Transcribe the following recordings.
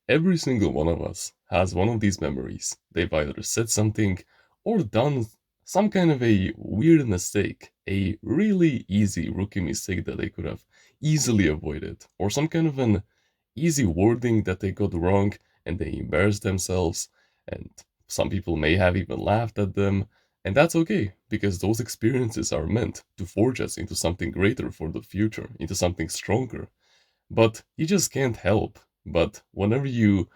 Every single one of us has one of these memories. They've either said something or done some kind of a weird mistake, a really easy rookie mistake that they could have easily avoided, or some kind of an easy wording that they got wrong and they embarrassed themselves, and some people may have even laughed at them. And that's okay, because those experiences are meant to forge us into something greater for the future, into something stronger. But you just can't help. But whenever you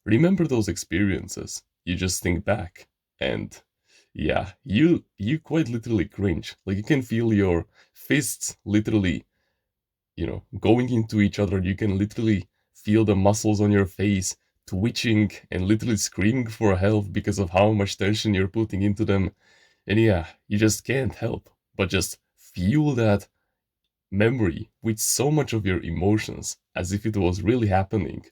remember those experiences, you just think back and yeah, you quite literally cringe. Like you can feel your fists literally, going into each other. You can literally feel the muscles on your face twitching and literally screaming for help because of how much tension you're putting into them. And yeah, you just can't help but just feel that memory with so much of your emotions as if it was really happening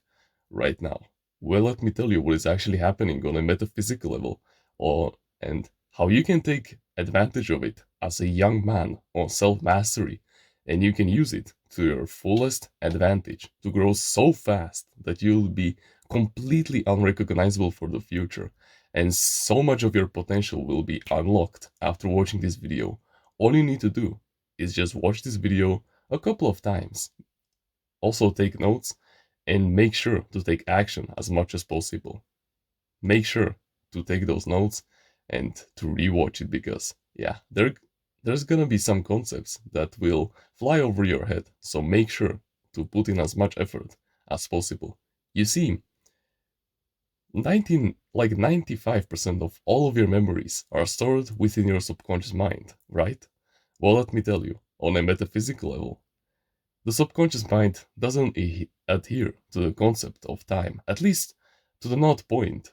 right now. Well, let me tell you what is actually happening on a metaphysical level, or and how you can take advantage of it as a young man on self-mastery, and you can use it to your fullest advantage to grow so fast that you'll be completely unrecognizable for the future, and so much of your potential will be unlocked after watching this video. All you need to do is just watch this video a couple of times. Also take notes and make sure to take action as much as possible. Make sure to take those notes and to rewatch it because yeah, there's gonna be some concepts that will fly over your head. So make sure to put in as much effort as possible. You see, 95% of all of your memories are stored within your subconscious mind, right? Well, let me tell you, on a metaphysical level, the subconscious mind doesn't adhere to the concept of time, at least to the not point,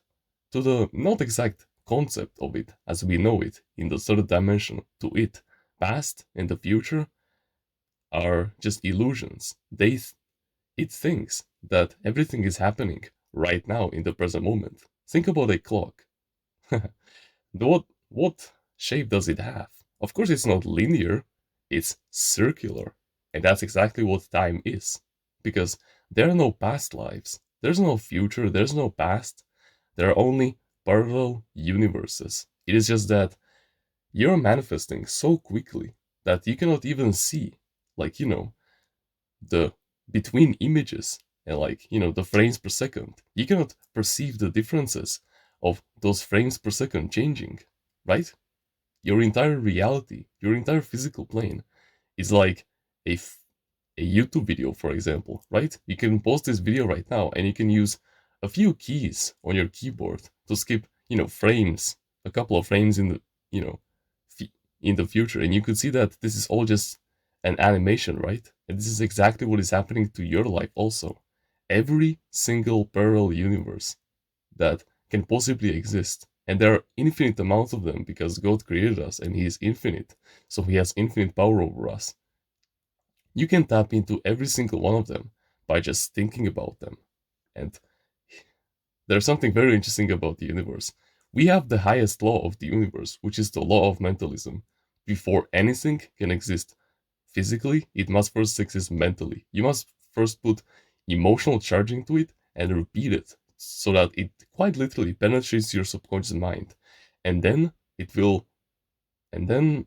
to the not exact concept of it as we know it in the third dimension. To it, past and the future are just illusions. It thinks that everything is happening right now in the present moment. Think about a clock. What shape does it have? Of course, it's not linear, it's circular. And that's exactly what time is. Because there are no past lives, there's no future, there's no past, there are only parallel universes. It is just that you're manifesting so quickly that you cannot even see, like, the between images and, like, the frames per second. You cannot perceive the differences of those frames per second changing, right? Your entire reality, your entire physical plane is like a, a YouTube video, for example, right? You can post this video right now and you can use a few keys on your keyboard to skip, frames, a couple of frames in the, you know, in the future. And you could see that this is all just an animation, right? And this is exactly what is happening to your life also. Every single parallel universe that can possibly exist. And there are infinite amounts of them because God created us and He is infinite. So He has infinite power over us. You can tap into every single one of them by just thinking about them. And there's something very interesting about the universe. We have the highest law of the universe, which is the law of mentalism. Before anything can exist physically, it must first exist mentally. You must first put emotional charging to it and repeat it so that it quite literally penetrates your subconscious mind. And then it will and then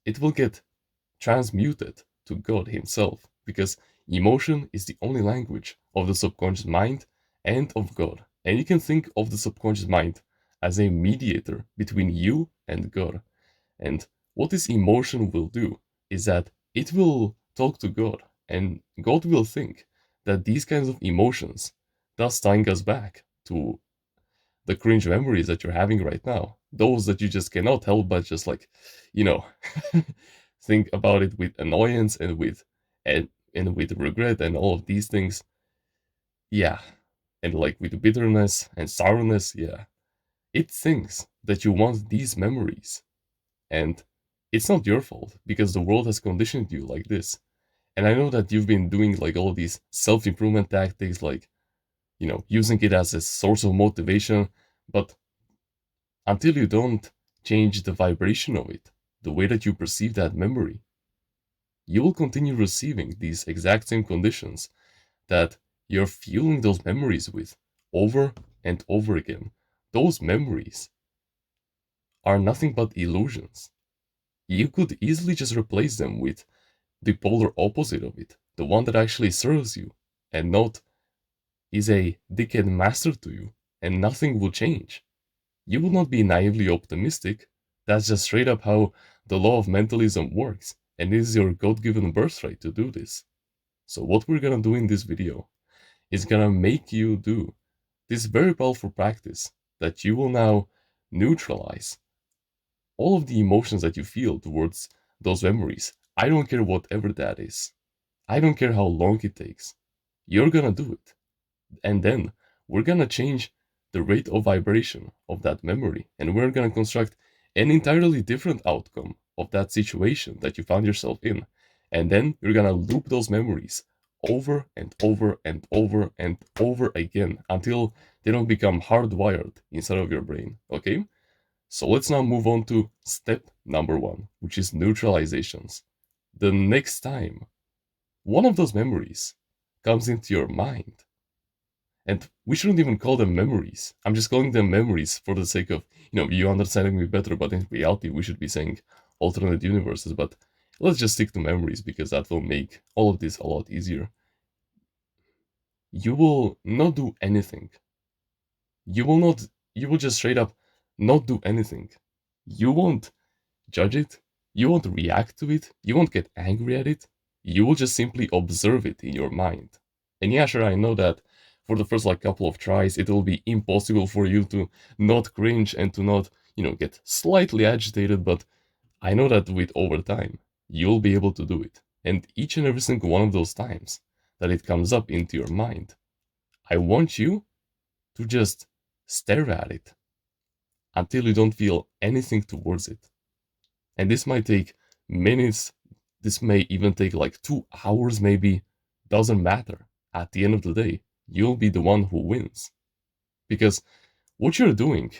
it will get transmuted to God Himself, because emotion is the only language of the subconscious mind and of God. And you can think of the subconscious mind as a mediator between you and God. And what this emotion will do is that it will talk to God, and God will think that these kinds of emotions, thus tying us back to the cringe memories that you're having right now, those that you just cannot help but just, like, you know, think about it with annoyance and with regret and all of these things. Yeah. And like with bitterness and sourness, yeah. It thinks that you want these memories. And it's not your fault because the world has conditioned you like this. And I know that you've been doing like all these self-improvement tactics, like, using it as a source of motivation, but until you don't change the vibration of it, the way that you perceive that memory, you will continue receiving these exact same conditions that you're fueling those memories with. over and over again. Those memories are nothing but illusions. You could easily just replace them with the polar opposite of it, the one that actually serves you and not is a dickhead master to you, and nothing will change. You will not be naively optimistic. That's just straight up how the law of mentalism works, and it is your God given birthright to do this. So, what we're gonna do in this video is gonna make you do this very powerful practice that you will now neutralize all of the emotions that you feel towards those memories. I don't care whatever that is. I don't care how long it takes. You're gonna do it. And then we're gonna change the rate of vibration of that memory. And we're gonna construct an entirely different outcome of that situation that you found yourself in. And then you're gonna loop those memories over and over and over and over again until they don't become hardwired inside of your brain. Okay? So let's now move on to step number one, which is neutralizations. The next time one of those memories comes into your mind, and we shouldn't even call them memories. I'm just calling them memories for the sake of, you understanding me better, but in reality, we should be saying alternate universes. But let's just stick to memories because that will make all of this a lot easier. You will not do anything. You will just straight up not do anything. You won't judge it. You won't react to it. You won't get angry at it. You will just simply observe it in your mind. And yeah, sure, I know that for the first couple of tries, it will be impossible for you to not cringe and to not, get slightly agitated, but I know that with over time, you'll be able to do it. And each and every single one of those times that it comes up into your mind, I want you to just stare at it until you don't feel anything towards it. And this might take minutes, this may even take 2 hours, maybe. Doesn't matter. At the end of the day, you'll be the one who wins. Because what you're doing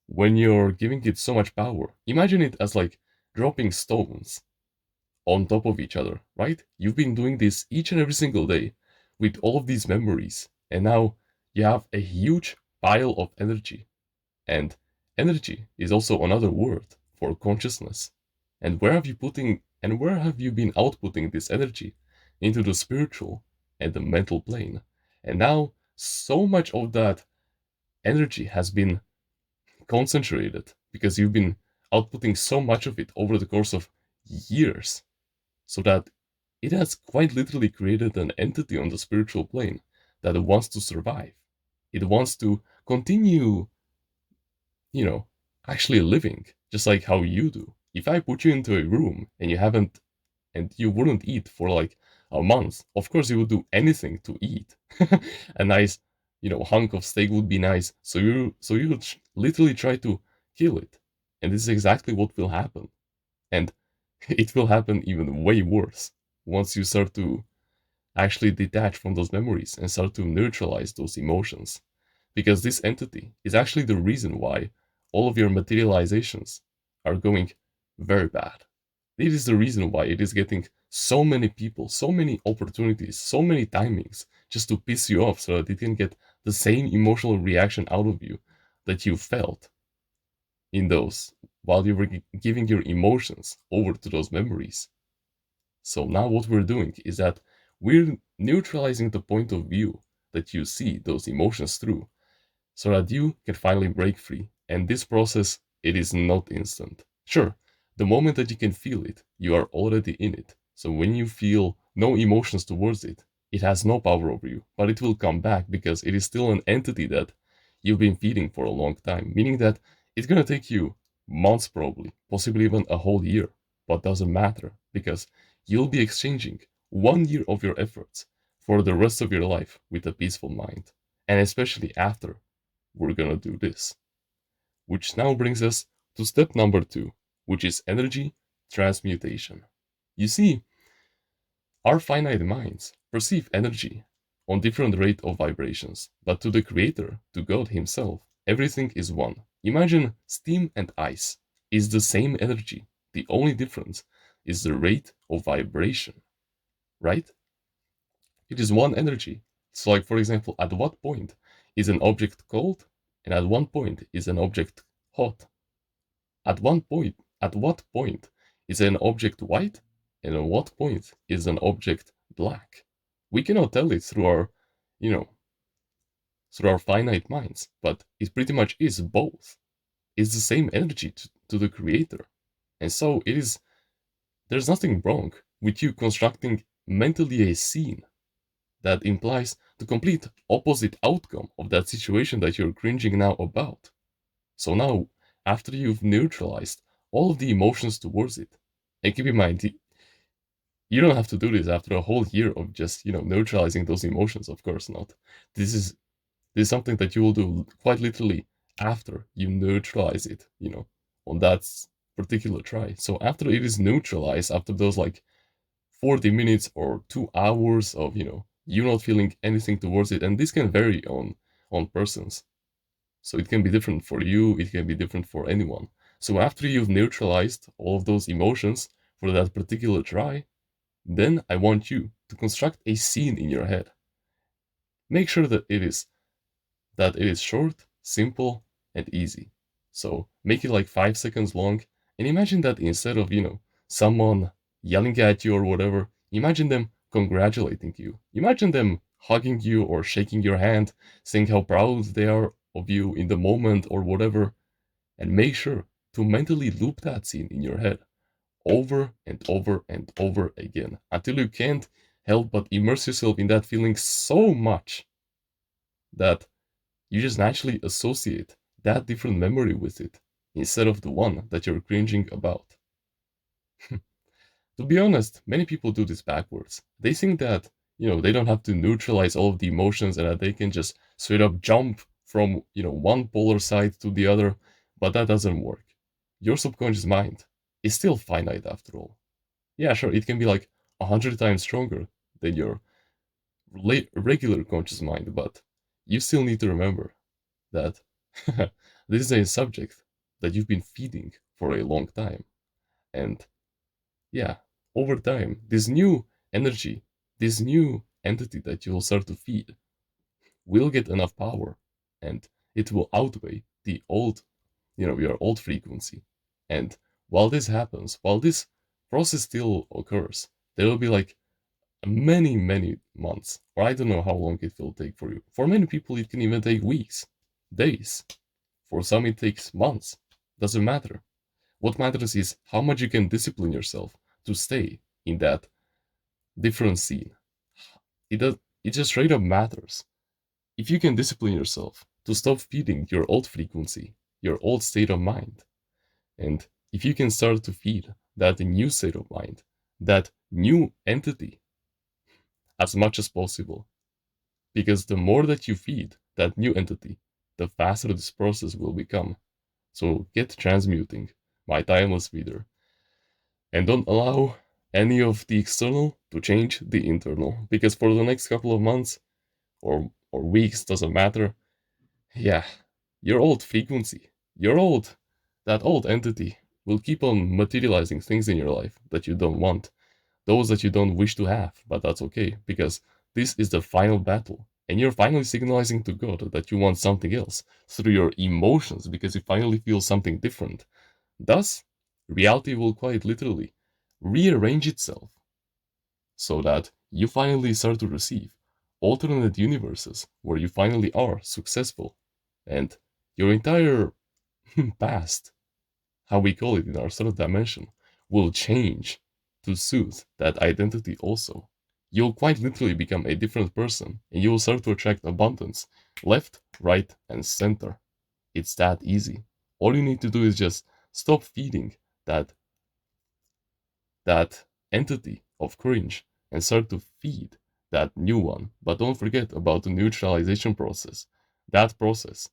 when you're giving it so much power, imagine it as dropping stones on top of each other, right? You've been doing this each and every single day with all of these memories, and now you have a huge pile of energy. And energy is also another word for consciousness. And where have you been outputting this energy? Into the spiritual and the mental plane. And now so much of that energy has been concentrated because you've been outputting so much of it over the course of years, so that it has quite literally created an entity on the spiritual plane that wants to survive. It wants to continue, you know, actually living just like how you do. If I put you into a room and you wouldn't eat for a month, of course you would do anything to eat. A nice, hunk of steak would be nice. So you would literally try to kill it. And this is exactly what will happen. And it will happen even way worse once you start to actually detach from those memories and start to neutralize those emotions. Because this entity is actually the reason why all of your materializations are going very bad. It is the reason why it is getting so many people, so many opportunities, so many timings just to piss you off so that it can get the same emotional reaction out of you that you felt in those while you were giving your emotions over to those memories. So now what we're doing is that we're neutralizing the point of view that you see those emotions through so that you can finally break free. And this process, it is not instant. Sure, the moment that you can feel it, you are already in it. So when you feel no emotions towards it, it has no power over you, but it will come back because it is still an entity that you've been feeding for a long time, meaning that it's gonna take you months probably, possibly even a whole year, but doesn't matter because you'll be exchanging 1 year of your efforts for the rest of your life with a peaceful mind. And especially after we're gonna do this. Which now brings us to step number 2, which is energy transmutation. You see, our finite minds perceive energy on different rate of vibrations, but to the creator, to God himself, everything is one. Imagine steam and ice is the same energy. The only difference is the rate of vibration, right? It is one energy. So, like for example, at what point is an object cold, and at one point is an object hot? At what point is an object white, and at what point is an object black? We cannot tell it through our, you know, through our finite minds, but it pretty much is both. It's the same energy to the creator. And so it is, there's nothing wrong with you constructing mentally a scene that implies the complete opposite outcome of that situation that you're cringing now about. So now, after you've neutralized all of the emotions towards it, and keep in mind, you don't have to do this after a whole year of just, neutralizing those emotions, of course not. This is this is something that you will do quite literally after you neutralize it, on that particular try. So after it is neutralized, after those like 40 minutes or 2 hours of, you not feeling anything towards it, and this can vary on persons. So it can be different for you, it can be different for anyone. So after you've neutralized all of those emotions for that particular try, then I want you to construct a scene in your head. Make sure that it is short, simple, and easy. So make it like 5 seconds long, and imagine that instead of, someone yelling at you or whatever, imagine them congratulating you. Imagine them hugging you or shaking your hand, saying how proud they are of you in the moment or whatever, and make sure to mentally loop that scene in your head over and over and over again until you can't help but immerse yourself in that feeling so much that you just naturally associate that different memory with it instead of the one that you're cringing about. To be honest, many people do this backwards. They think that, they don't have to neutralize all of the emotions and that they can just straight up jump from, one polar side to the other, but that doesn't work. Your subconscious mind is still finite after all. Yeah, sure, it can be like 100 times stronger than your regular conscious mind, but you still need to remember that this is a subject that you've been feeding for a long time. And yeah, over time, this new energy, this new entity that you will start to feed will get enough power and it will outweigh the old, your old frequency. And while this happens, while this process still occurs, there will be like many, many months, or I don't know how long it will take for you. For many people, it can even take weeks, days. For some, it takes months. Doesn't matter. What matters is how much you can discipline yourself to stay in that different scene. It does. It just straight up matters. If you can discipline yourself to stop feeding your old frequency, your old state of mind, and if you can start to feed that new state of mind, that new entity, as much as possible, because the more that you feed that new entity, the faster this process will become. So get transmuting, my timeless feeder, and don't allow any of the external to change the internal, because for the next couple of months or weeks, doesn't matter, yeah, your old frequency, that old entity will keep on materializing things in your life that you don't want, those that you don't wish to have, but that's okay, because this is the final battle. And you're finally signalizing to God that you want something else through your emotions because you finally feel something different. Thus, reality will quite literally rearrange itself so that you finally start to receive alternate universes where you finally are successful. And your entire past, how we call it in our third dimension, will change to suit that identity also. You'll quite literally become a different person and you will start to attract abundance left, right, and center. It's that easy. All you need to do is just stop feeding that that entity of cringe and start to feed that new one. But don't forget about the neutralization process. That process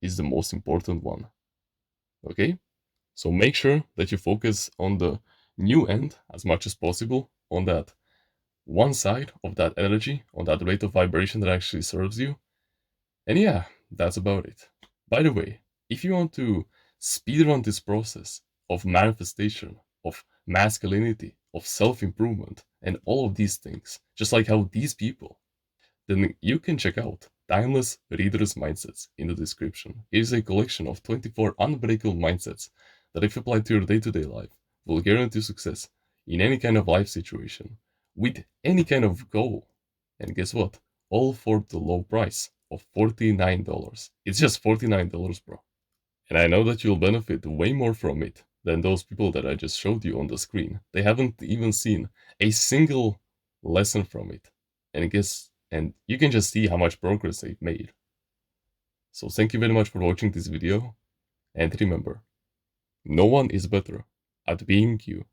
is the most important one. Okay? So make sure that you focus on the new end as much as possible, on that one side of that energy, on that rate of vibration that actually serves you. And yeah, that's about it. By the way, if you want to speedrun this process of manifestation, of masculinity, of self improvement, and all of these things, just like how these people then you can check out Timeless Reader's Mindsets in the description. It is a collection of 24 unbreakable mindsets that, if applied to your day-to-day life, will guarantee success in any kind of life situation, with any kind of goal. And guess what? All for the low price of $49. It's just $49, bro. And I know that you'll benefit way more from it than those people that I just showed you on the screen. They haven't even seen a single lesson from it. And you can just see how much progress they've made. So thank you very much for watching this video, and remember, no one is better at being you